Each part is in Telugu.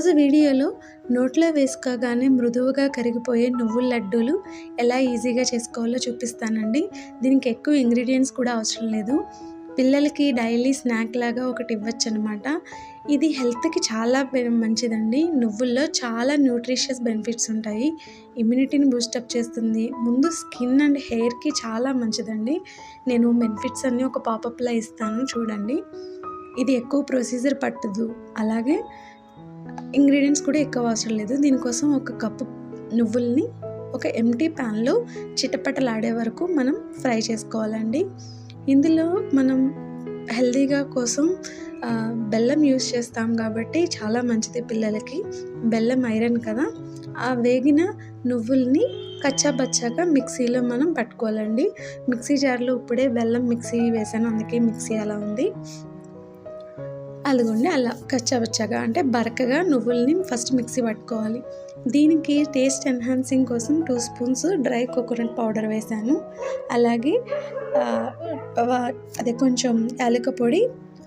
ఈరోజు వీడియోలో నోట్లో వేసుకోగానే మృదువుగా కరిగిపోయే నువ్వుల లడ్డూలు ఎలా ఈజీగా చేసుకోవాలో చూపిస్తానండి. దీనికి ఎక్కువ ఇంగ్రీడియంట్స్ కూడా అవసరం లేదు. పిల్లలకి డైలీ స్నాక్ లాగా ఒకటి ఇవ్వచ్చనమాట. ఇది హెల్త్కి చాలా మంచిదండి. నువ్వుల్లో చాలా న్యూట్రిషియస్ బెనిఫిట్స్ ఉంటాయి. ఇమ్యూనిటీని బూస్టప్ చేస్తుంది. ముందు స్కిన్ అండ్ హెయిర్కి చాలా మంచిదండి. నేను బెనిఫిట్స్ అన్నీ ఒక పాపప్లా ఇస్తాను చూడండి. ఇది ఎక్కువ ప్రొసీజర్ పట్టదు. అలాగే ఇంగ్రీడియంట్స్ కూడా ఎక్కువ అవసరం లేదు. దీనికోసం ఒక కప్పు నువ్వుల్ని ఒక ఎంటీ ప్యాన్లో చిటపటలాడే వరకు మనం ఫ్రై చేసుకోవాలండి. ఇందులో మనం హెల్తీగా కోసం బెల్లం యూస్ చేస్తాం కాబట్టి చాలా మంచిది పిల్లలకి. బెల్లం ఐరన్ కదా. ఆ వేగిన నువ్వుల్ని కచ్చాబచ్చాగా మిక్సీలో మనం పట్టుకోవాలండి. మిక్సీ జార్లో ఇప్పుడే బెల్లం మిక్సీ వేసాను, అందుకే మిక్సీ అలా ఉంది. అదిగోండి అలా కచ్చాబచ్చాగా అంటే బరకగా నువ్వుల్ని ఫస్ట్ మిక్సీ పట్టుకోవాలి. దీనికి టేస్ట్ ఎన్హాన్సింగ్ కోసం 2 స్పూన్స్ డ్రై కోకోనట్ పౌడర్ వేసాను. అలాగే అదే కొంచెం యాలక పొడి,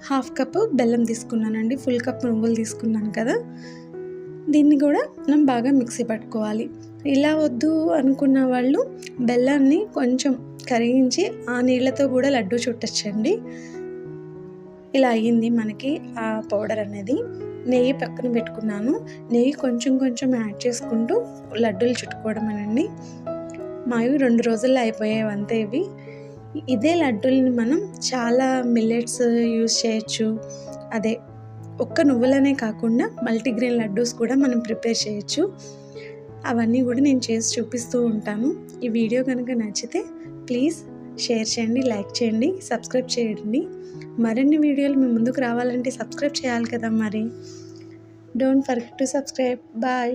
1/2 కప్ బెల్లం తీసుకున్నానండి. ఫుల్ కప్ నువ్వులు తీసుకున్నాను కదా. దీన్ని కూడా మనం బాగా మిక్సీ పట్టుకోవాలి. ఇలా వద్దు అనుకున్న వాళ్ళు బెల్లాన్ని కొంచెం కరిగించి ఆ నీళ్ళతో కూడా లడ్డు చుట్టచ్చండి. ఇలా అయ్యింది మనకి ఆ పౌడర్ అనేది. నెయ్యి పక్కన పెట్టుకున్నాను. నెయ్యి కొంచెం కొంచెం యాడ్ చేసుకుంటూ లడ్డూలు చుట్టుకోవడం అనండి. మావి 2 రోజుల్లో అయిపోయాయి అంతే ఇవి. ఇదే లడ్డూల్ని మనం చాలా మిల్లెట్స్ యూస్ చేయొచ్చు. అదే ఒక్క నువ్వులనే కాకుండా మల్టీగ్రెయిన్ లడ్డూస్ కూడా మనం ప్రిపేర్ చేయొచ్చు. అవన్నీ కూడా నేను చేసి చూపిస్తూ ఉంటాను. ఈ వీడియో కనుక నచ్చితే ప్లీజ్ షేర్ చేయండి, లైక్ చేయండి, సబ్స్క్రైబ్ చేయండి. మరిన్ని వీడియోలు మీ ముందుకు రావాలంటే సబ్స్క్రైబ్ చేయాలి కదా మరి. Don't forget to subscribe. Bye.